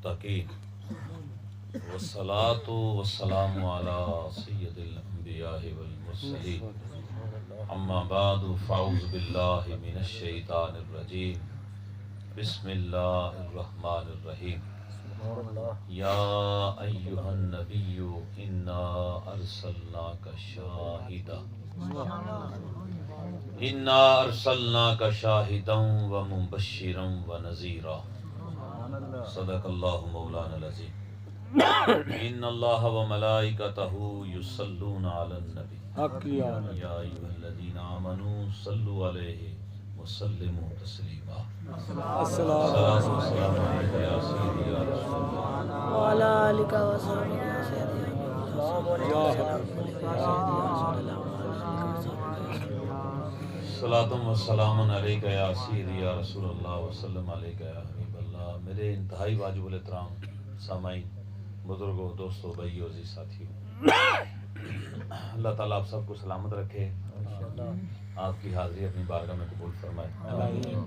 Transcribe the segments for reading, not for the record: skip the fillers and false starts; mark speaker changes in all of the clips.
Speaker 1: المتقین والصلاة والسلام على سید الانبیاء والمرسلین اما بعد فاعوذ باللہ من الشیطان الرجیم بسم اللہ الرحمن الرحیم یا ایہا النبی انا ارسلناک شاہدا انا ارسلناک شاہدا ومبشرا ونذیرا صدق اللہ مولانا العظیم ان اللہ وملائکتہ یصلون علی النبی یا ایھا الذین آمنوا صلوا علیہ وسلموا تسلیما الصلاۃ والسلام علیک یا سیدی یا رسول اللہ
Speaker 2: وعلی آلک وصحبہ یا سیدی
Speaker 1: صلاۃ و سلام علیک یا سیدی یا رسول اللہ وسلم علیک یا حبیب اللہ۔ میرے انتہائی واجب الاحترام سامعین، بزرگوں، دوستوں، بھائیوں، عزیز ساتھیوں، اللہ تعالیٰ آپ سب کو سلامت رکھے، آپ کی حاضری اپنی بارگاہ میں قبول فرمائے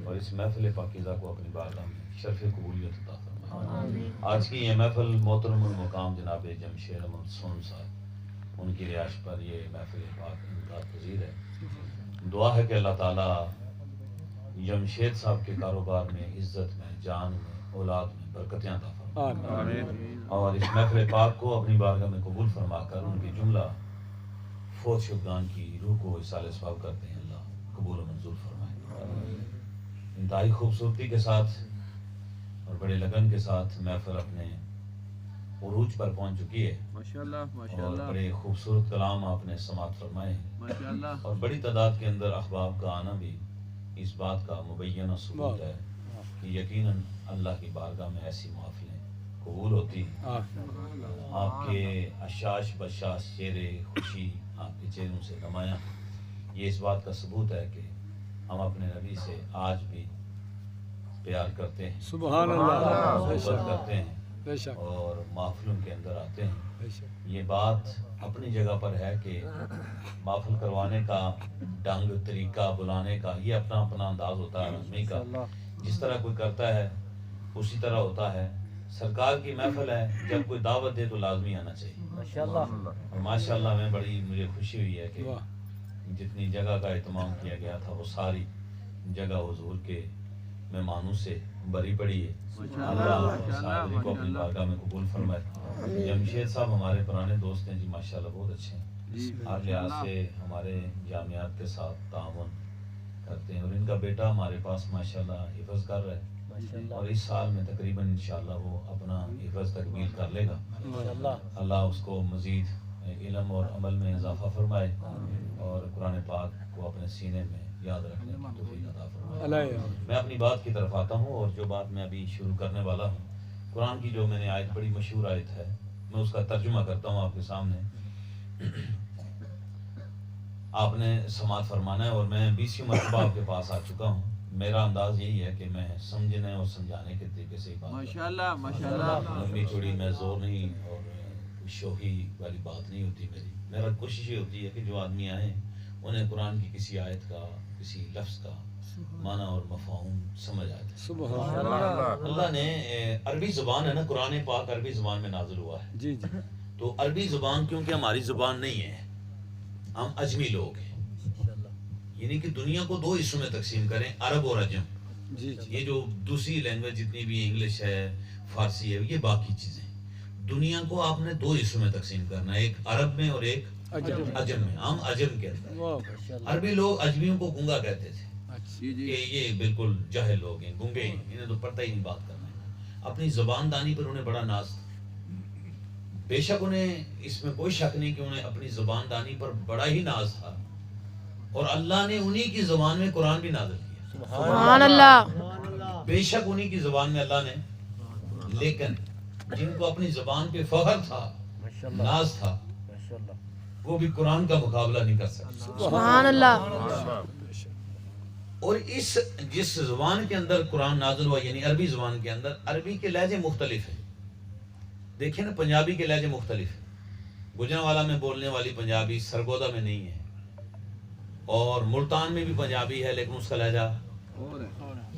Speaker 1: اور اس محفل پاکیزہ کو اپنی بارگاہ میں شرف قبولیت عطا فرمائے۔ آج کی یہ محفل محترم المقام جناب جمشید احمد سون صاحب، ان کی رہائش پر یہ محفل پاک انعقاد پذیر ہے۔ دعا ہے کہ اللہ تعالیٰ جمشید صاحب کے کاروبار میں، عزت میں، جان میں، اولاد میں برکتیں عطا فرمائے اور اس محفل پاک کو اپنی بارگاہ میں قبول فرما کر ان کی جملہ فوت شدگان کی روح کو اصال ثواب کرتے ہیں، اللہ قبول و منظور فرمائے۔ انتہائی خوبصورتی کے ساتھ اور بڑے لگن کے ساتھ محفل اپنے عروج پر پہنچ چکی ہے اور بڑے خوبصورت کلام آپ نے سماعت فرمائے ہیں اور بڑی تعداد کے اندر احباب کا آنا بھی اس بات کا مبینہ ثبوت ہے کہ یقیناً اللہ کی بارگاہ میں ایسی محفلیں قبول ہوتی ہیں۔ آپ کے اشاش بشاش چہرے، خوشی آپ کے چہروں سے نمایاں، یہ اس بات کا ثبوت ہے کہ ہم اپنے نبی سے آج بھی پیار کرتے ہیں،
Speaker 3: سبحان اللہ،
Speaker 1: محبت کرتے ہیں اور محفلوں کے اندر آتے ہیں۔ یہ بات اپنی جگہ پر ہے کہ محفل کروانے کا ڈنگ، طریقہ، بلانے کا یہ اپنا اپنا انداز ہوتا ہے آدمی کا، جس طرح کوئی کرتا ہے اسی طرح ہوتا ہے۔ سرکار کی محفل ہے، جب کوئی دعوت دے تو لازمی آنا چاہیے اور ماشاءاللہ میں بڑی مجھے خوشی ہوئی ہے کہ جتنی جگہ کا اہتمام کیا گیا تھا وہ ساری جگہ حضور کے مہمانوں سے بھری پڑی ہے۔ اللہ صاحب کو اپنی بارگاہ میں قبول فرمائے۔ جمشید صاحب ہمارے پرانے دوست ہیں جی، ماشاءاللہ بہت اچھے ہیں، ہر لحاظ سے ہمارے جامعات کے ساتھ تعاون کرتے ہیں اور ان کا بیٹا ہمارے پاس ماشاءاللہ حفظ کر رہا ہے اور اس سال میں تقریباً انشاءاللہ وہ اپنا حفظ تکمیل کر لے گا۔ اللہ اس کو مزید علم اور عمل میں اضافہ فرمائے اور قرآن پاک کو اپنے سینے میں یاد رکھنے کی توفیق عطا فرمائے۔ میں اپنی بات کی طرف آتا ہوں اور جو بات میں ابھی شروع کرنے والا ہوں، قرآن کی جو میں نے آیت، بڑی مشہور آیت ہے، میں اس کا ترجمہ کرتا ہوں آپ کے سامنے، آپ نے سماعت فرمانا ہے اور میں 20 مرتبہ آپ کے پاس آ چکا ہوں۔ میرا انداز یہی ہے کہ میں سمجھنے اور سمجھانے کے طریقے سے ہی بات
Speaker 3: ماشاءاللہ ماشاءاللہ،
Speaker 1: لمبی چوڑی میں زور نہیں اور شوخی والی بات نہیں ہوتی میری۔ میرا کوشش یہ ہوتی ہے کہ جو آدمی آئیں انہیں قرآن کی کسی آیت کا، کسی لفظ کا معنی اور مفہوم سمجھ آ جائے۔
Speaker 3: سبحان اللہ۔
Speaker 1: اللہ نے عربی زبان ہے نا، قرآن پاک عربی زبان میں نازل ہوا ہے،
Speaker 3: جی جی،
Speaker 1: تو عربی زبان کیونکہ ہماری زبان نہیں ہے، ہم اجمی لوگ ہیں، یعنی کہ دنیا کو دو حصوں میں تقسیم کریں، عرب اور عجم۔
Speaker 3: جی جی،
Speaker 1: یہ جو دوسری لینگویج جتنی بھی انگلش ہے، فارسی ہے، یہ باقی چیزیں، دنیا کو آپ نے دو حصوں میں تقسیم کرنا ہے، ایک عرب میں اور ایک عجم میں۔ ہم عجم کے اندر، عربی لوگ اجمیوں کو گونگا کہتے تھے کہ یہ بالکل جاہل لوگ ہیں، گونگے ہیں، انہیں تو پتہ ہی نہیں بات کرنا ہے۔ اپنی زبان دانی پر انہیں بڑا ناز تھا، بے شک انہیں اس میں کوئی شک نہیں کہ انہیں اپنی زبان دانی پر بڑا ہی ناز تھا اور اللہ نے انہی کی زبان میں قرآن بھی نازل کیا،
Speaker 2: سبحان اللہ،
Speaker 1: بے شک انہی کی زبان میں اللہ نے، لیکن جن کو اپنی زبان پہ فخر تھا، ناز تھا، وہ بھی قرآن کا مقابلہ نہیں کر سکتے۔
Speaker 2: سبحان اللہ۔
Speaker 1: اور اس جس زبان کے اندر قرآن نازل ہوا، یعنی عربی زبان کے اندر، عربی کے لہجے مختلف ہیں۔ دیکھیں نا، پنجابی کے لہجے مختلف ہیں، گوجرانوالا میں بولنے والی پنجابی سرگودا میں نہیں ہے، اور ملتان میں بھی پنجابی ہے لیکن اس کا لہجہ،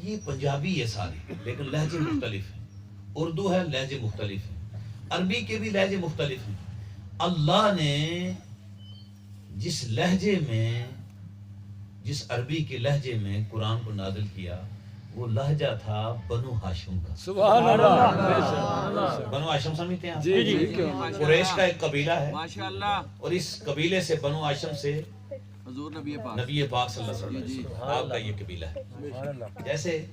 Speaker 1: یہ پنجابی ہے ساری لیکن لہجے مختلف ہیں۔ اردو ہے لہجے مختلف ہیں، عربی کے بھی لہجے مختلف ہیں. اللہ نے جس لہجے میں، جس عربی کے لہجے میں قرآن کو نازل کیا وہ لہجہ تھا بنو ہاشم کا.
Speaker 3: سبحان اللہ.
Speaker 1: بنو ہاشم سمجھتے ہیں آپ؟
Speaker 3: جی جی.
Speaker 1: قریش کا ایک قبیلہ ہے
Speaker 4: ماشاءاللہ.
Speaker 1: اور اس قبیلے سے بنو ہاشم سے
Speaker 4: حضور نبی پاک.
Speaker 1: نبی پاک صلی اللہ علیہ وسلم آپ کا یہ قبیلہ ہے. جیسے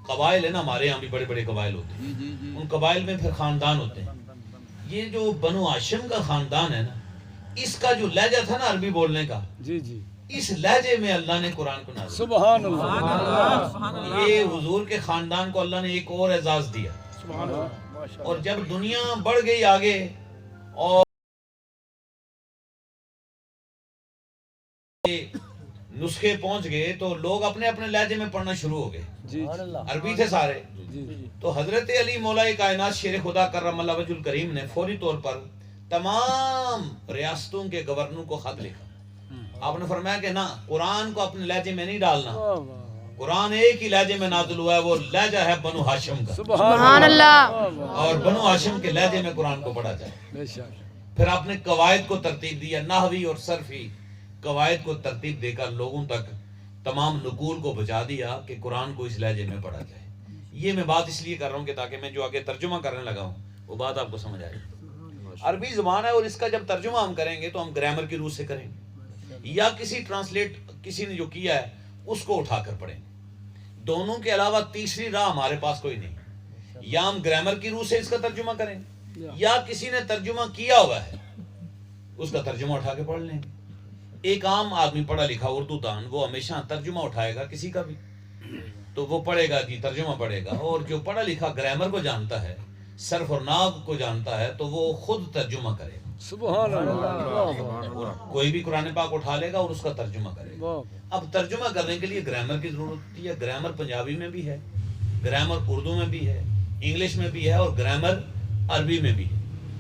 Speaker 1: قبائل ہے نا، ہمارے یہاں بھی بڑے بڑے قبائل ہوتے ہیں،
Speaker 4: جی جی جی.
Speaker 1: ان قبائل میں پھر خاندان ہوتے ہیں. یہ جو بنو ہاشم کا خاندان ہے نا، اس کا جو لہجہ تھا نا عربی بولنے کا،
Speaker 3: جی جی.
Speaker 1: اس لہجے میں اللہ نے قرآن کو نازل
Speaker 3: سبحان
Speaker 4: سبحان
Speaker 3: اللہ.
Speaker 4: اللہ. سبحان
Speaker 1: کیا.
Speaker 4: اللہ.
Speaker 1: یہ حضور کے خاندان کو اللہ نے ایک اور اعزاز دیا.
Speaker 3: سبحان اللہ.
Speaker 1: اور جب دنیا بڑھ گئی آگے اور نسخے پہنچ گئے تو لوگ اپنے اپنے لہجے میں پڑھنا شروع ہو گئے.
Speaker 3: جی
Speaker 1: عربی تھے سارے.
Speaker 3: جی.
Speaker 1: تو حضرت علی مولا کائنات شیر خدا کرم اللہ وجہ الکریم نے فوری طور پر تمام ریاستوں کے گورنروں کو خط لکھا. آپ نے فرمایا کہ نہ، قرآن کو اپنے لہجے میں نہیں ڈالنا. قرآن ایک ہی لہجے میں نازل ہوا ہے، وہ لہجہ ہے بنو ہاشم کا،
Speaker 2: سبحان اللہ.
Speaker 1: اور بنو ہاشم کے لہجے میں قرآن کو پڑھا جائے.
Speaker 3: بے شک.
Speaker 1: پھر آپ نے قواعد کو ترتیب دیا، نحوی اور صرفی قواعد کو ترتیب دے کر لوگوں تک تمام نقول کو بچا دیا کہ قرآن کو اس لہجے میں پڑھا جائے. یہ میں بات اس لیے کر رہا ہوں کہ تاکہ میں جو آگے ترجمہ کرنے لگا ہوں وہ بات آپ کو سمجھ آئے. عربی زبان ہے اور اس کا جب ترجمہ ہم کریں گے تو ہم گرامر کی روح سے کریں گے یا کسی ٹرانسلیٹ کسی نے جو کیا ہے اس کو اٹھا کر پڑھیں گے. دونوں کے علاوہ تیسری راہ ہمارے پاس کوئی نہیں. یا ہم گرامر کی روح سے اس کا ترجمہ کریں یا کسی نے ترجمہ کیا ہوا ہے اس کا ترجمہ اٹھا کے پڑھ لیں گے. ایک عام آدمی پڑھا لکھا اردو دان وہ ہمیشہ ترجمہ اٹھائے گا کسی کا بھی تو وہ پڑھے گا جی ترجمہ پڑھے گا. اور جو پڑھا لکھا گرامر کو جانتا ہے، صرف اور نحو کو جانتا ہے تو وہ خود ترجمہ کرے گا.
Speaker 3: سبحان اللہ.
Speaker 1: کوئی بھی قرآن پاک اٹھا لے گا اور اس کا ترجمہ کرے گا. اب ترجمہ کرنے کے لیے گرامر کی ضرورت ہوتی ہے. گرامر پنجابی میں بھی ہے، گرامر اردو میں بھی ہے، انگلش میں بھی ہے اور گرامر عربی میں بھی ہے.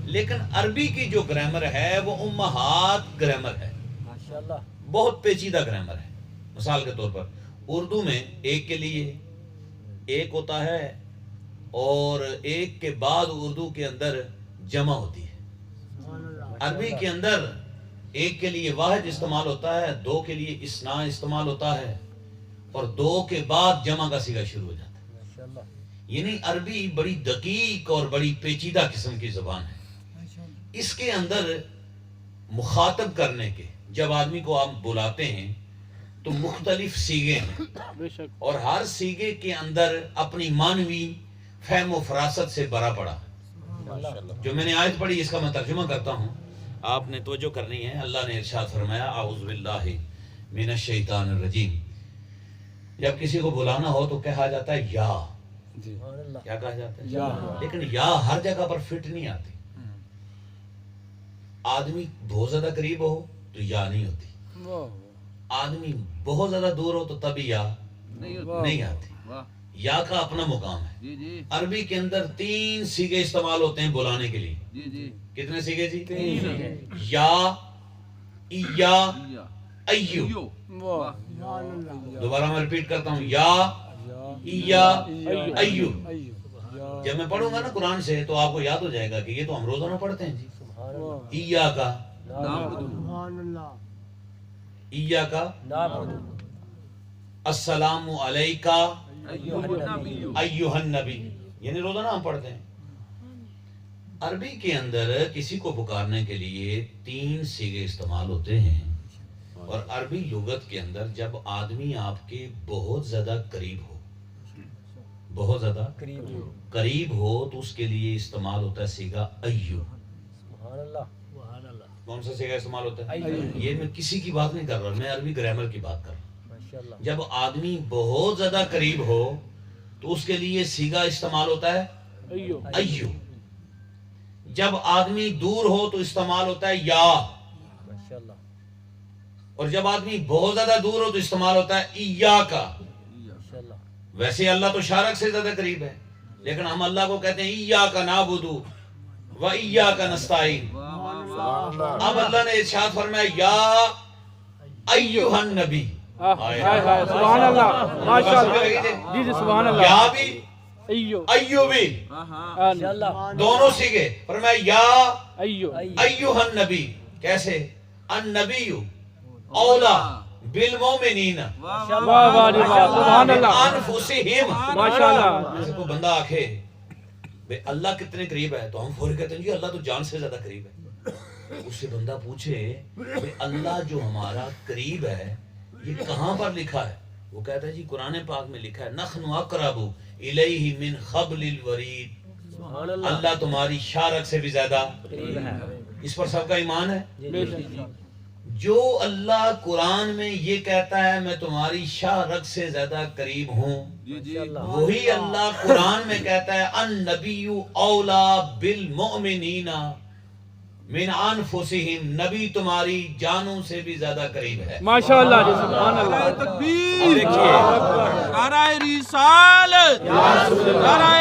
Speaker 1: لیکن عربی کی جو گرامر ہے وہ امہات گرامر ہے، بہت پیچیدہ گرامر ہے. مثال کے طور پر اردو میں ایک کے لیے ایک ہوتا ہے اور ایک کے بعد اردو کے اندر جمع ہوتی ہے. عربی کے اندر ایک کے لیے واحد استعمال ہوتا ہے، دو کے لیے اثنا استعمال ہوتا ہے اور دو کے بعد جمع کا صیغہ شروع ہو جاتا ہے. یعنی عربی بڑی دقیق اور بڑی پیچیدہ قسم کی زبان ہے. اس کے اندر مخاطب کرنے کے جب آدمی کو آپ بلاتے ہیں تو مختلف صیغے ہیں اور ہر صیغے کے اندر اپنی معنوی فہم و فراست سے بھرا پڑا. جو میں نے آیت پڑھی اس کا میں ترجمہ کرتا ہوں، آپ نے توجہ کرنی ہے. اللہ نے ارشاد فرمایا اعوذ باللہ من الشیطان الرجیم. جب کسی کو بلانا ہو تو کہا جاتا ہے یا. کیا کہا جاتا ہے؟
Speaker 3: یا.
Speaker 1: لیکن یا ہر جگہ پر فٹ نہیں آتی. آدمی بہت زیادہ قریب ہو تو یا نہیں ہوتی، آدمی بہت زیادہ دور ہو تو تبھی یا نہیں آتی. یا کا اپنا مقام ہے.
Speaker 4: جی جی
Speaker 1: عربی کے اندر 3 صیغے استعمال ہوتے ہیں بلانے کے لیے.
Speaker 4: جی جی.
Speaker 1: کتنے صیغے جی؟ یا، ایا، ایو. دوبارہ میں ریپیٹ کرتا ہوں، یا، ایا، ایو. جب میں پڑھوں گا نا قرآن سے تو آپ کو یاد ہو جائے گا کہ یہ تو ہم روزانہ پڑھتے ہیں جی. ایا کا، ایا کا، السلام علیکہ ایھا النبی، یعنی روزانہ ہم پڑھتے ہیں. عربی کے اندر کسی کو پکارنے کے لیے 3 صیغے استعمال ہوتے ہیں اور عربی لغت کے اندر جب آدمی آپ کے بہت زیادہ قریب ہو، بہت زیادہ قریب ہو تو اس کے لیے استعمال ہوتا ہے صیغہ ایو. کون سا صیغہ استعمال ہوتا ہے؟ یہ میں کسی کی بات نہیں کر رہا، میں عربی گرامر کی بات کر رہا ہوں. جب آدمی بہت زیادہ قریب ہو تو اس کے لیے صیغہ استعمال ہوتا ہے ایو. جب آدمی دور ہو تو استعمال ہوتا ہے یا، اور جب آدمی بہت زیادہ دور ہو تو استعمال ہوتا ہے ایاکا. ویسے اللہ تو شارک سے زیادہ قریب ہے لیکن ہم اللہ کو کہتے ہیں ایاکا نعبدو و ایاکا نستعین. اب اللہ نے ارشاد فرمایا یا ایھا النبی.
Speaker 3: سبحان اللہ. ماشاءاللہ. جی جی سبحان اللہ.
Speaker 1: یا بھی
Speaker 3: ایو
Speaker 1: ایوبی
Speaker 3: ان
Speaker 1: دونوں سیکھے فرمایا یا
Speaker 3: ایو
Speaker 1: ایوہ النبی کیسے النبی اولا بالمومنین
Speaker 3: واہ واہ جی واہ سبحان اللہ
Speaker 1: انفسہم
Speaker 3: ماشاءاللہ
Speaker 1: جیسے کوئی بندہ آکھے بے اللہ کتنے قریب ہے تو ہم فوری کہتے ہیں جی اللہ تو جان سے زیادہ قریب ہے. اس سے بندہ پوچھے کہ اللہ جو ہمارا قریب ہے یہ کہاں پر لکھا ہے؟ وہ کہتا ہے جی قرآن پاک میں لکھا ہے نحن اقرب الیہ من حبل الورید. اللہ تمہاری شارک سے بھی زیادہ اس پر سب کا ایمان ہے.
Speaker 3: بے شک
Speaker 1: جو اللہ قرآن میں یہ کہتا ہے میں تمہاری شارک سے زیادہ قریب ہوں
Speaker 4: جی جی
Speaker 1: وہی اللہ قرآن میں کہتا ہے النبی اولا بالمؤمنین من انفسہم نبی تمہاری جانوں سے بھی زیادہ قریب ہے.
Speaker 3: ماشاءاللہ جی سبحان اللہ
Speaker 1: اب
Speaker 4: تکبیر
Speaker 1: دیکھیے
Speaker 4: نعرہ رسالت نعرہ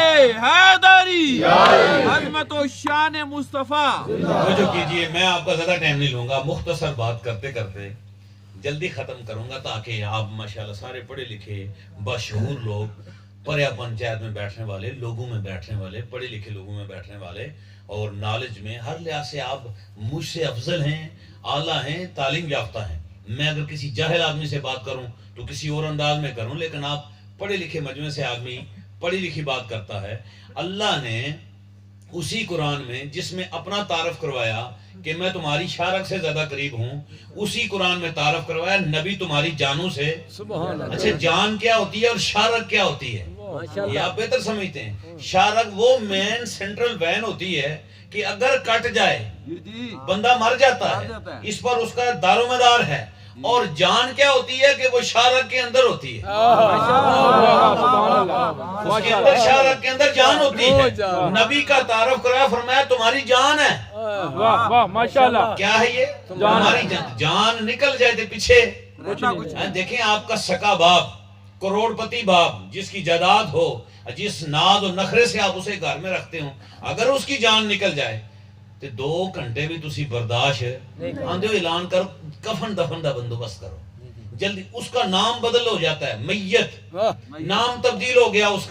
Speaker 4: حیدری عظمت و شان مصطفیٰ.
Speaker 1: توجہ کیجئے میں آپ کا زیادہ ٹائم نہیں لوں گا مختصر بات کرتے کرتے جلدی ختم کروں گا تاکہ آپ ماشاءاللہ سارے پڑھے لکھے باشعور لوگ پریا پنچایت میں بیٹھنے والے لوگوں میں بیٹھنے والے پڑھے لکھے لوگوں میں بیٹھنے والے اور نالج میں ہر لحاظ سے آپ مجھ سے افضل ہیں اعلیٰ ہیں تعلیم یافتہ ہیں. میں اگر کسی جاہل آدمی سے بات کروں تو کسی اور انداز میں کروں لیکن آپ پڑھے لکھے مجموعے سے آدمی پڑھی لکھی بات کرتا ہے. اللہ نے اسی قرآن میں جس میں اپنا تعارف کروایا کہ میں تمہاری شارک سے زیادہ قریب ہوں اسی قرآن میں تعارف کروایا نبی تمہاری جانوں سے. اچھا جان کیا ہوتی ہے اور شارک کیا ہوتی ہے یہ آپ بہتر سمجھتے ہیں. شارک وہ مین سینٹرل وین ہوتی ہے کہ اگر کٹ جائے
Speaker 4: جی جی
Speaker 1: بندہ مر جاتا
Speaker 4: مر
Speaker 1: ہے
Speaker 4: جاتا ہے.
Speaker 1: اس پر اس کا دار و مدار ہے. اور جان کیا ہوتی ہے کہ وہ شارک کے اندر ہوتی ہے
Speaker 3: سبحان اللہ
Speaker 1: اس کے اندر شارک کے اندر جان ہوتی ہے. نبی کا تعارف کرایا فرمایا تمہاری جان ہے.
Speaker 3: واہ واہ ماشاءاللہ
Speaker 1: کیا ہے یہ تمہاری جان نکل جائے تھے پیچھے
Speaker 4: رہتا کچھ نہیں.
Speaker 1: دیکھیں آپ کا سکا باپ کروڑ پتی باپ جس کی جائیداد ہو جس ناز و نخرے سے آپ اسے گھر میں رکھتے ہوں اگر اس کی جان نکل جائے تو 2 گھنٹے بھی تسی برداشت آندے ہو اعلان کرو کفن دفن دا بندوبست کرو جلدی. اس کا نام بدل ہو جاتا ہے میت نام تبدیل ہو گیا اس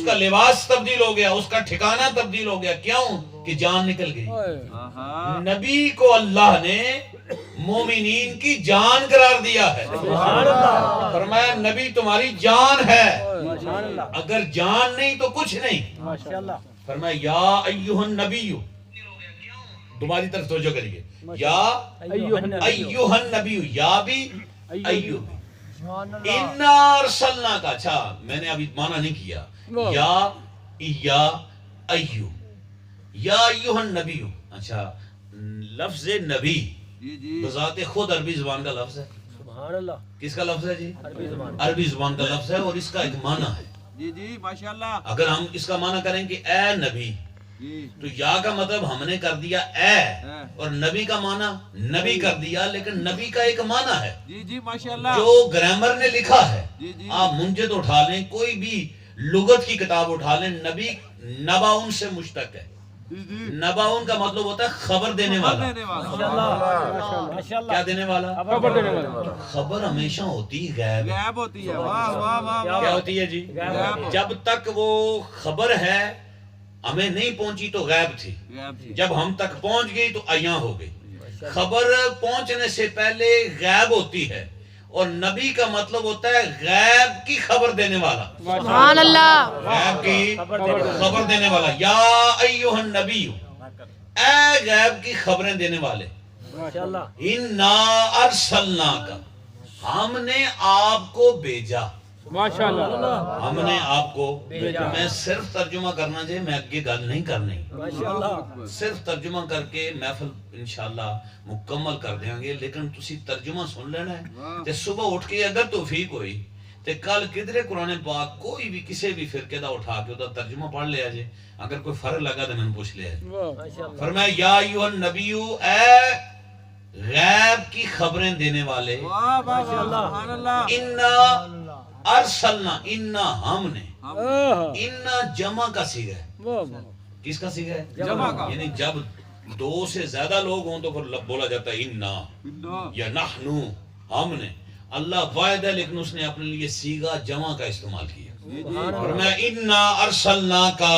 Speaker 1: کا لباس تبدیل ہو گیا اس کا ٹھکانہ تبدیل ہو گیا. کیوں کہ جان نکل گئی.
Speaker 4: آہا.
Speaker 1: نبی کو اللہ نے مومنین کی جان قرار دیا ہے. فرمایا نبی تمہاری جان ہے اگر جان نہیں تو کچھ نہیں. فرمایا یا ایھا النبی تمہاری طرف توجہ کریے یا ایھا النبی یا بھی ایو انا ارسلنا کا. اچھا میں نے ابھی معنی نہیں کیا یا ایو یا ایھا النبی. اچھا لفظ نبی
Speaker 4: جی جی
Speaker 1: بذات خود عربی زبان کا لفظ ہے.
Speaker 2: سبحان اللہ
Speaker 1: کس کا لفظ ہے جی عربی زبان کا لفظ ہے اور اس کا ایک معنی ہے.
Speaker 4: جی جی ماشاءاللہ.
Speaker 1: اگر ہم اس کا معنی کریں کہ اے نبی
Speaker 4: جی
Speaker 1: تو یا کا مطلب ہم نے کر دیا اے اور نبی کا معنی نبی کر دیا لیکن نبی کا ایک معنی ہے
Speaker 4: جی جی ماشاءاللہ.
Speaker 1: جو گرامر نے لکھا ہے.
Speaker 4: جی جی
Speaker 1: آپ منجد اٹھا لیں کوئی بھی لغت کی کتاب اٹھا لیں نبی نباؤن سے مشتق ہے.
Speaker 4: جی جی
Speaker 1: نباؤن کا مطلب ہوتا ہے خبر دینے والا.
Speaker 4: دینے والا.
Speaker 1: کیا دینے والا؟
Speaker 3: خبر دینے والا.
Speaker 1: خبر ہمیشہ ہوتی غیب.
Speaker 4: غیب ہوتی ہے. واہ واہ واہ
Speaker 1: کیا
Speaker 4: واہ.
Speaker 1: ہوتی ہے جی
Speaker 4: غیب.
Speaker 1: جب تک وہ خبر ہے ہمیں نہیں پہنچی تو غیب تھی.
Speaker 4: غیب تھی.
Speaker 1: جب ہم تک پہنچ گئی تو عیاں ہو گئی. خبر پہنچنے سے پہلے غیب ہوتی ہے اور نبی کا مطلب ہوتا ہے غیب کی خبر دینے والا.
Speaker 2: سبحان اللہ
Speaker 1: غیب کی خبر دینے والا. یا ایھا النبی اے غیب کی خبریں دینے والے. انا ارسلناک ہم نے آپ کو بھیجا.
Speaker 3: ماشاءاللہ
Speaker 1: ہم نے آپ کو میں صرف ترجمہ کرنا چاہیے میں اگے گل نہیں کرنی صرف ترجمہ کر کے محفل انشاءاللہ مکمل کر دیں گے لیکن تسی ترجمہ سن لینا ہے تے صبح اٹھ کے اگر توفیق ہوئی تے کل کدھرے قرآن پاک کوئی بھی کسی بھی فرقے دا اٹھا کے دا ترجمہ پڑھ لیا جائے اگر کوئی فرق لگا تو میں نے پوچھ لیا ہے. فرمایا یا ایھا النبی اے غیب کی خبریں دینے والے.
Speaker 4: واہ واہ سبحان اللہ.
Speaker 1: انا ارسلنا انا ہم نے انا جمع کا صیغہ ہے. کس کا صیغہ ہے؟
Speaker 4: جمع کا.
Speaker 1: یعنی جب 2 سے زیادہ لوگ ہوں تو پھر بولا جاتا ہے انا یا نحنو ہم نے. اللہ واحد ہے لیکن اس نے اپنے لیے صیغہ جمع کا استعمال کیا. فرمایا انا ارسلنا کا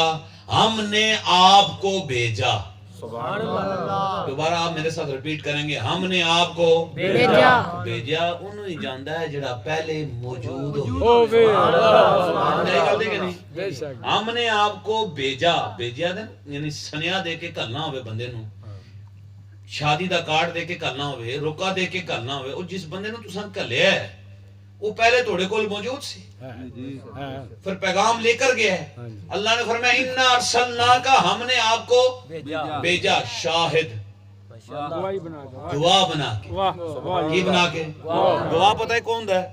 Speaker 1: ہم نے آپ کو بھیجا. دوبارہ آپ میرے ساتھ ریپیٹ کریں گے, ہم نے آپ کو بھیجا. انہوں ہی جاندا ہے جڑا پہلے موجود ہو. میری گل دیکھ نہیں, ہم نے آپ کو بھیجا. بھیجا دے یعنی سنیا دے کے گھلنا ہوئے بندے نو, شادی دا کارڈ دے کے گھلنا ہوئے, رکا دے کے گھلنا ہوئے. او جس بندے نو تساں گھلیا ہے وہ پہلے تھوڑے کول موجود سی, پھر پیغام لے کر گیا ہے. اللہ نے فرمایا انا ارسلنا کا ہم نے آپ کو بھیجا شاہد, گواہ بنا کے. کی بنا کے؟ گواہ پتہ ہے کون ہے؟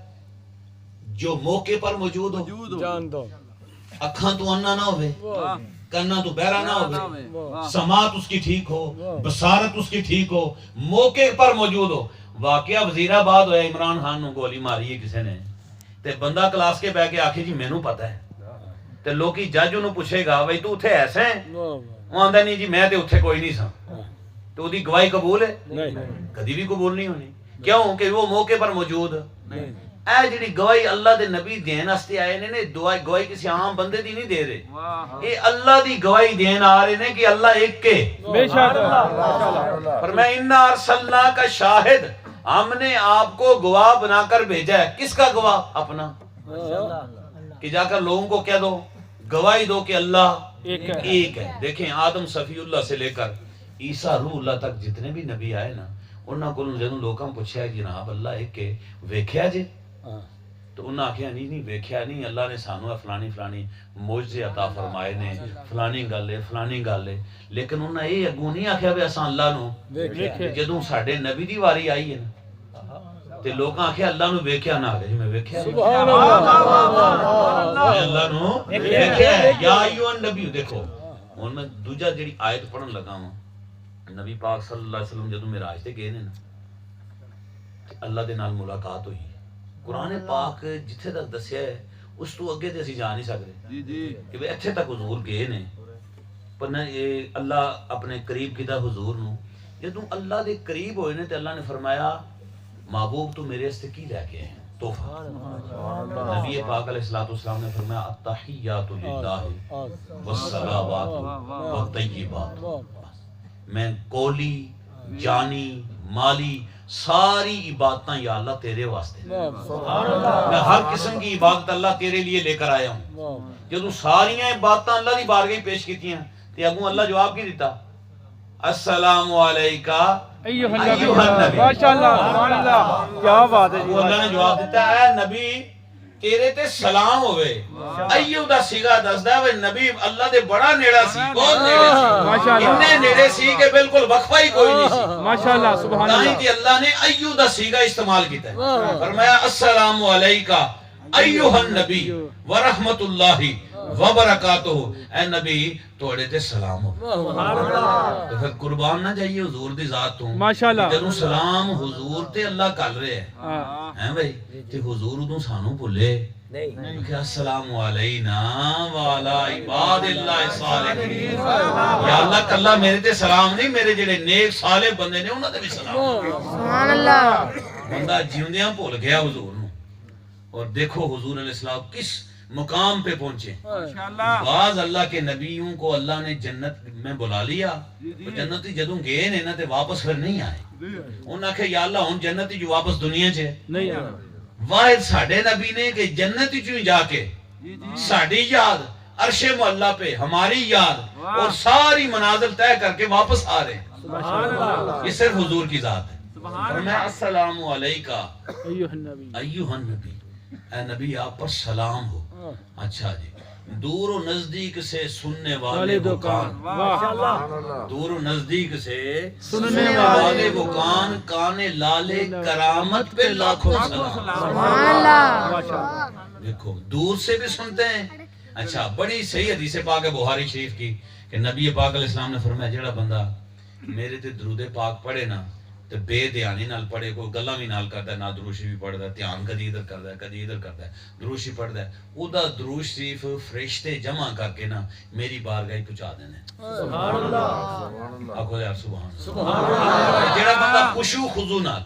Speaker 1: جو موقع پر موجود ہو, اکھاں تو انا نہ ہوئے, کنا تو بہرا نہ ہوئے, سماعت اس کی ٹھیک ہو, بصارت اس کی ٹھیک ہو, موقع پر موجود ہو. واقعہ وزیرآباد ہویا, عمران خان نو گولی ماری ہے کسی نے, تے بندہ کلاس کے بہ کے آکھے جی مینوں پتہ ہے, تے لوکی جج انہوں پوچھے گا بھئی تو اتھے ایسے ہیں, وہ آندہ نہیں جی میں تے اتھے کوئی نہیں سا, تو دی گواہی قبول ہے؟ کدی بھی قبول نہیں ہونی. کیوں کہ وہ موقع پر موجود. اے جڑی گواہی اللہ دے نبی دین واسطے آئے نے, گواہی کسی عام بندے دی نہیں دے رہے, اے اللہ دی گواہی دین آ رہے نے کہ اللہ ایک کے.
Speaker 3: بے شک.
Speaker 1: فرمایا انا ارسلنا کا شاہد, ہم نے آپ کو گواہ بنا کر بھیجا ہے. کس کا گواہ؟ اپنا. کہ جا کر لوگوں کو کہہ دو, گواہی دو کہ اللہ ایک ہے. دیکھیں آدم صفی اللہ سے لے کر عیسیٰ روح اللہ تک جتنے بھی نبی آئے نا, انہاں کو جدوں لوکاں پوچھیا جناب اللہ ایک کے ویکھیا جے, تو انہاں آکھیا نہیں ویکھیا نہیں, اللہ نے سانو فلانی فلانی معجزے عطا فرمائے نے, فلانی گل ہے. لیکن انہاں یہ اگوں نہیں آکھیا بھی اساں اللہ نو ویکھیا. جدوں ساڈے نبی دی واری آئی ہے نا, تے لوکاں آکھیا اللہ نو ویکھیا نہ آکھیا جی میں ویکھیا سبحان اللہ, اللہ نو ویکھیا ہے. یا ایھا النبی, دیکھو ہن میں دوجا جڑی آیت پڑھن لگا ہاں, نبی پاک صلی اللہ علیہ وسلم جدوں معراج تے گئے نے نا, اللہ دے نال ملاقات ہوئی. قرآن پاک جتھے تک دسیا ہے اس تو اگے تے اسی جا نہیں سکتے کہ بھئی اتھے تک حضور گئے نے, پر نہ اللہ اپنے قریب کیتا حضور نو. جدوں اللہ دے قریب ہوئے نے تے اللہ نے فرمایا محبوب تو میرے واسطے کی لے کے آئے ہیں تحفہ. نبی پاک علیہ الصلوۃ والسلام نے فرمایا التحیات للہ والصلوات والطیبات. میں قولی جانی مالی ساری عبادتاں یا اللہ تیرے واسطے, میں ہر قسم کی عبادت اللہ تیرے لیے لے کر آیا ہوں. جدوں ساریاں عبادتاں اللہ دی بارگاہ پیش کیتیاں تے اگوں اللہ جواب کی دیتا, السلام علیکہ
Speaker 3: ایھا النبی. ماشاءاللہ سبحان اللہ, کیا بات ہے جی.
Speaker 1: اللہ نے جواب دیتا ہے نبی تیرے تے سلام ہوئے. ایو دا سیگا دسدا ہے نبی اللہ دے بڑا نیڑا سی, بہت نیڑے سی,
Speaker 3: ماشاءاللہ
Speaker 1: اتنے نیڑے سی کہ بالکل وقفہ ہی کوئی نہیں سی.
Speaker 3: ماشاءاللہ سبحان
Speaker 1: تاں
Speaker 3: اللہ.
Speaker 1: ہی اللہ نے ایو دا سیگا استعمال کیتا ہے. فرمایا السلام علیکہ ایھا النبی ورحمت اللہ وبرکاتہ. اے نبی توڑے تے سلام ہو. تو پھر قربان نہ جائیے حضور دی ذات تو
Speaker 3: ماشاءاللہ.
Speaker 1: جدوں سلام حضور تے اللہ کر رہے ہیں بھائی, تے حضور ادوں سانو بھولے نہیں کہ السلام علینا وعلی عباد اللہ الصالحین. یا اللہ کلا میرے تے سلام نہیں, میرے جڑے نیک صالح بندے نے انہاں تے بھی سلام.
Speaker 2: سبحان اللہ.
Speaker 1: بندہ جیوندیاں بھول گیا حضور نو, اور دیکھو حضور علیہ السلام کس مقام پہ پہنچے. بعض اللہ کے نبیوں کو اللہ نے جنت میں بلا لیا, جنتی جدوں گئے نے نا تے واپس پھر نہیں آئے. انہاں کہ یا اللہ ہن جنتی جو واپس دنیا چ
Speaker 3: نہیں.
Speaker 1: واحد ساڈے نبی نے کہ جنتی چوں جا کے ساڈی یاد عرش معلا پہ ہماری یاد اور ساری منازل طے کر کے واپس آ رہے ہیں. یہ صرف حضور کی ذات ہے. فرمایا السلام علیکہ
Speaker 3: ایھا النبی.
Speaker 1: ایھا النبی, اے نبی آپ پر سلام ہو. اچھا جی, دور و نزدیک سے سننے والے وہ کان, دور و نزدیک سے
Speaker 3: سننے
Speaker 1: والے وہ کان, کان لالے کرامت پہ لاکھوں سلام.
Speaker 2: سبحان اللہ.
Speaker 1: دیکھو دور سے بھی سنتے ہیں. اچھا بڑی صحیح حدیث پاک ہے بخاری شریف کی کہ نبی پاک علیہ السلام نے فرمایا جڑا بندہ میرے تے درود پاک پڑھے نا تے بے دھیانی نال پڑھے, کوئی گلاں بھی نال کردا ہے, نہ درود شریف پڑھدا ہے, دھیان کدی ادھر کردا ہے کدی ادھر کردا ہے, درود شریف پڑھدا ہے, او دا درود شریف فرشتے جمع کر کے نا میری بارگاہ پہنچا دینے. سبحان اللہ. آکھو یار سبحان اللہ. جڑا بندہ خشوع خضوع نال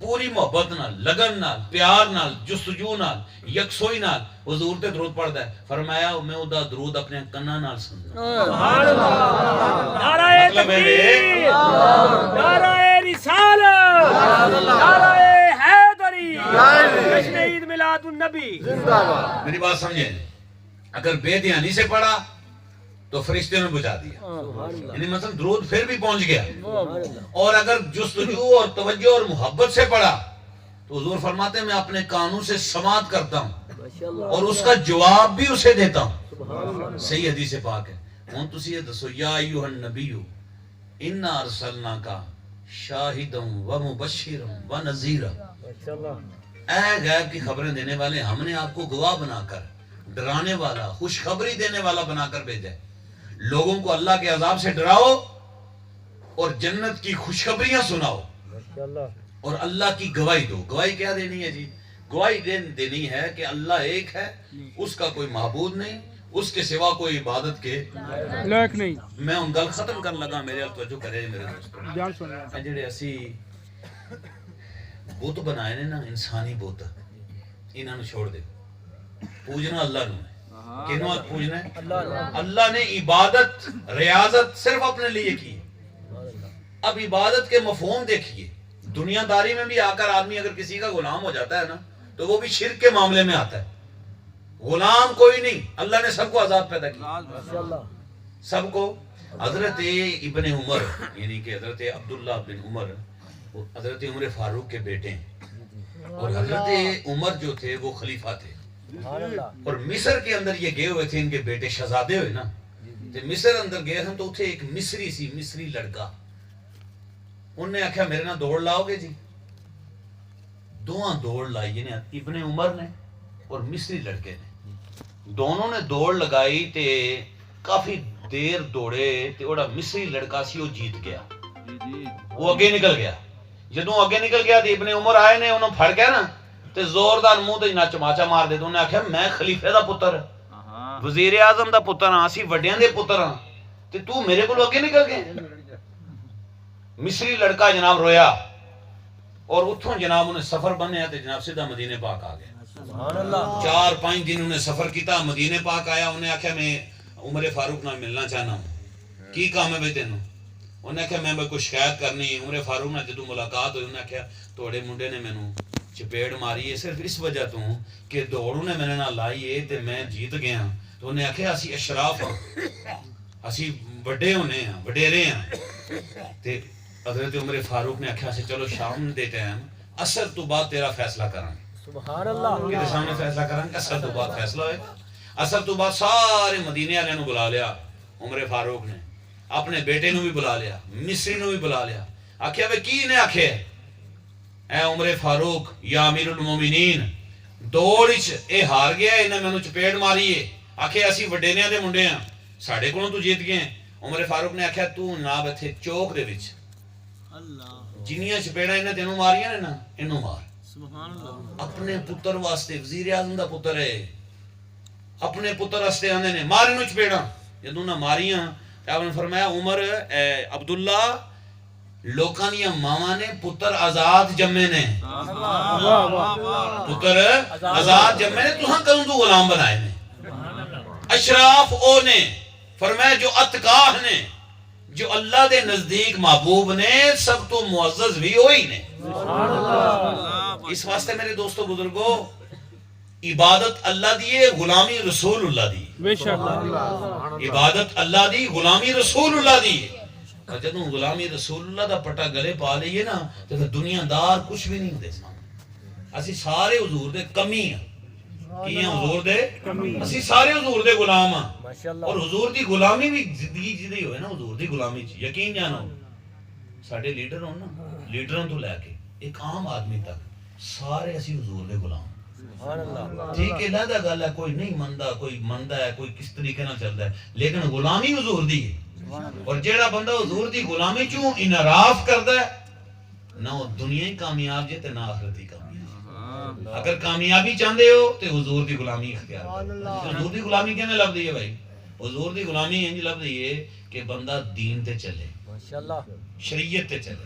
Speaker 1: پوری محبت نال، لگن نال، پیار نال، جستجو نال، یکسوئی نال حضور تے درود پڑھدا ہے. فرمایا میں اودہ درود اپنے کنا نال سننا.
Speaker 3: سبحان اللہ. نعرہ
Speaker 1: مطلب ہے
Speaker 3: تکبیر، نعرہ رسالت، نعرہ حیدری، جشن عید میلاد النبی.
Speaker 1: میری بات سمجھیں. اگر بے دھیانی سے پڑھا تو فرشتے نے بجھا دیا، یعنی مثلا درود پھر بھی پہنچ گیا. اور اگر جستجو اور توجہ اور محبت سے پڑھا تو حضور فرماتے ہیں میں اپنے کانوں سے سماعت کرتا ہوں اور اس کا جواب بھی اسے دیتا ہوں. صحیح حدیث پاک ہے. ہوں تسی یہ دسو یا ایھا النبی انا ارسلناک شاہدا و مبشرا و نذیرا. اے غیب کی خبریں دینے والے ہم نے آپ کو گواہ بنا کر، ڈرانے والا، خوشخبری دینے والا بنا کر بھیجا ہے. لوگوں کو اللہ کے عذاب سے ڈراؤ اور جنت کی خوشخبریاں سناؤ اور اللہ کی گواہی دو. گواہی کیا دینی ہے جی؟ گواہی دینی ہے کہ اللہ ایک ہے، اس کا کوئی معبود نہیں، اس کے سوا کوئی عبادت کے
Speaker 3: لائق نہیں.
Speaker 1: میں ان گل ختم کرن لگا. میرے ال توجہ کرے میرے دوستو. جڑے اسی بت بنائے نے نا، انسانی بت، انہاں نو چھوڑ دے. پوجنا اللہ نو ہے. کنوں پوجنا ہے؟ اللہ نے عبادت ریاضت صرف اپنے لیے کی. اب عبادت کے مفہوم دیکھیے. دنیا داری میں بھی آ کر آدمی اگر کسی کا غلام ہو جاتا ہے نا تو وہ بھی شرک کے معاملے میں آتا ہے. غلام کوئی نہیں، اللہ نے سب کو آزاد پیدا کیا، سب کو. حضرت ابن عمر یعنی کہ حضرت عبداللہ بن عمر حضرت عمر فاروق کے بیٹے ہیں، اور حضرت عمر جو تھے وہ خلیفہ تھے. اور مصر کے اندر یہ گئے ہوئے تھے، ان کے بیٹے شہزادے ہوئے نا. تو مصر اندر گئے ہم تو اتھے ایک مصری لڑکا، انہوں نے آکھا میرے نہ دوڑ لاؤ گے جی؟ دوہاں دوڑ لائی نے ابن عمر نے اور مصری لڑکے نے. دونوں نے دوڑ لگائی تے کافی دیر دوڑے تے اوڑا مصری لڑکا سی وہ جیت گیا، وہ اگے نکل گیا. جدوں اگے نکل گیا تے ابن عمر آئے نے انہوں پھڑ گیا نا تے زوردار منہ تے نہ چماچا مار دے. تو انہوں نے آکھیا میں خلیفے دا پتر، وزیر اعظم دا پتر ہاں، اسی وڈیاں دے پتر ہاں، تے تو میرے کو اگے نکل گئے. مصری لڑکا جناب رویا اور اتھوں جناب انہیں سفر بنیا تے جناب سیدھا مدینے پاک آ گیا. 4-5 دن انہیں سفر کیتا، مدینے پاک آیا. انہیں آکھیا میں عمر فاروق نہ ملنا چاہنا ہوں. کی کام ہے بھائی تینوں؟ انہیں آکھیا میں کوئی شکایت کرنی. عمر فاروق نہ جدوں ملاقات ہوئی انہیں آکھیا توڑے منڈے نے مینوں چپیڑ ماری ہے صرف اس وجہ تو کہ دوڑوں نے میں نے نہ لائی ہے تے میں جیت گیا. تو انہیں آکھیا اسی اشراف ہاں، اسی بڑے ہونے ہیں، وڈیرے ہیں. تے حضرت عمر فاروق نے آکھیا سے چلو شام دے ٹائم عصر تو بعد تیرا فیصلہ کریں.
Speaker 3: سبحان اللہ.
Speaker 1: کدے سامنے فیصلہ کریں کہ عصر تو بعد فیصلہ ہوئے. عصر تو بعد سارے مدینے والے نو بلا لیا عمر فاروق نے، اپنے بیٹے نو بھی بلا لیا، مصری نو بھی بلا لیا. آکھیا وے کی نے آکھے اے عمر فاروق یا امیر المومنین دوڑ وچ اے ہار گیا، انہیں مینوں چپیڑ ماری ہے. آکھے اسی وڈیریاں دے منڈے ہاں، ساڈے کولوں تو جیت گئے. عمر فاروق نے آکھیا تو جناب ایتھے چوک دے وچ جنیاں چپیڑاں انہیں تینوں ماریاں نے نا انہوں مار. اپنے پتر واسطے، وزیر اعظم دا پتر ہے، اپنے پتر واسطے آندے نے مار انہوں چپیڑاں. جدوں نہ ماریاں تے آپ نے فرمایا عمر عبداللہ لوکاں دیاں ماواں نے پتر آزاد جمے نے، پتر آزاد جمے نے، تساں کدوں تو غلام بنائے نے. اشراف او نے، فرمایا جو اتقاہ نے، جو اللہ دے نزدیک محبوب نے، سب تو معزز بھی ہوئی نے. اس واسطے میرے دوستو بزرگو عبادت اللہ دی ہے، غلامی رسول اللہ دی. عبادت اللہ دی، غلامی رسول اللہ دی. اور جدوں غلامی رسول اللہ دا پٹا گلے پا لئیے نا تو پھر دنیا دار کچھ بھی نہیں دے سامنے. اسی سارے حضور دے کمی ہیں. کی ہیں حضور دے؟ اسی سارے حضور دے غلام ہیں. اور حضور دی غلامی بھی زندگی جدی ہوئے نا حضور دی غلامی چی. یقین جانو ساڑھے لیڈر ہوں نا، لیڈروں تو لے کے ایک عام آدمی تک سارے اسی حضور دے غلام. ٹھیک ہے لہذا گل ہے، کوئی نہیں مندہ، کوئی مندہ ہے، کوئی کس طریقے نہ چلتا ہے، لیکن غلامی حضور دی ہے. اور جیڑا بندہ حضور دی غلامی چوں انعراف کردا ہے نہ وہ دنیا ہی کامیاب جے تے نہ آخرت ہی کامیاب. اگر کامیابی چاہندے ہو تے حضور دی غلامی اختیار کرو. حضور دی غلامی کیویں لبدی ہے بھائی؟ حضور دی غلامی انج لبدی ہے کہ بندہ دین تے چلے، شریعت تے چلے،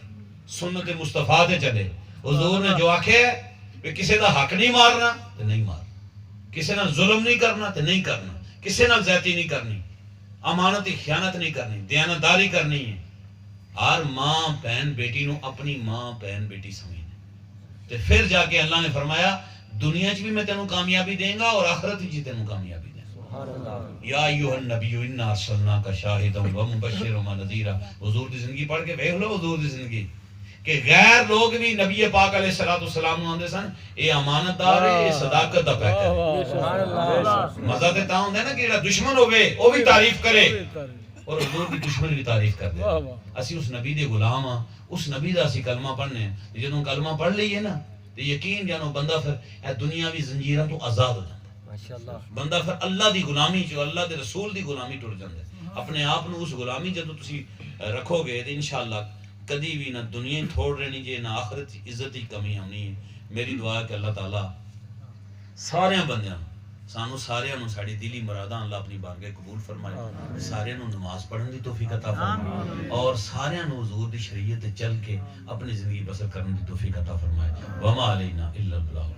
Speaker 1: سنت مصطفیٰ تے چلے. حضور نے جو آکھے کہ کسی دا حق نہیں مارنا تو نہیں مار، کسی نال ظلم نہیں کرنا تو نہیں کرنا، کسی نال زیادتی نہیں کرنی، امانت کی خیانت نہیں کرنی، دیانتداری کرنی ہے۔ ہر ماں بہن بیٹی نو اپنی ماں بہن بیٹی سمجھنا۔ تو پھر جا کے اللہ نے فرمایا دنیا چ بھی میں تینوں کامیابی دیں گا اور آخرت وچ تینوں کامیابی دیں گا۔ یا ایھا النبی انا ارسلناک شاہدا و مبشرا و نذیرا۔ حضور دی زندگی پڑھ کے دیکھ لو حضور دی زندگی کہ غیر لوگ بھی نبی پاک علیہ الصلوۃ والسلام نو آندے سن اے امانت دار ہے، اے صداقت دا پیکر ہے۔
Speaker 3: سبحان اللہ
Speaker 1: مزہ تے تاں ہوندا ہے نا کہ جڑا دشمن ہوے او بھی تعریف کرے اور حضور دی دشمن بھی تعریف کر دے۔ اسی اس نبی دے غلام ہاں، اس نبی دا اسی کلمہ پڑھنے ہیں۔ جدوں کلمہ پڑھ لئیے نا تے یقین جانو بندہ پھر اے دنیاوی زنجیراں تو آزاد ہو جاندا ہے۔
Speaker 3: ماشاءاللہ
Speaker 1: بندہ پھر اللہ دی غلامی چ اللہ دے رسول دی غلامی ٹر جاندا ہے۔ اپنے آپ نو اس غلامی جدوں تسی رکھو گے تے انشاءاللہ کدی بھی نہ دنیا تھوڑ رہنی جے نہ آخرت عزت کی کمی ہونی ہے۔ میری دعا ہے کہ اللہ تعالیٰ سارے بندیاں سانو سارے نو ساڑی دلی مراداں اللہ اپنی بارگاہ قبول فرمائے، سارے نو نماز پڑھن دی توفیق عطا فرمائے اور سارے نو حضور دی شریعت چل کے اپنی زندگی بسر کرنے دی توفیق عطا فرمائے۔ وما علینا الا البلاغ۔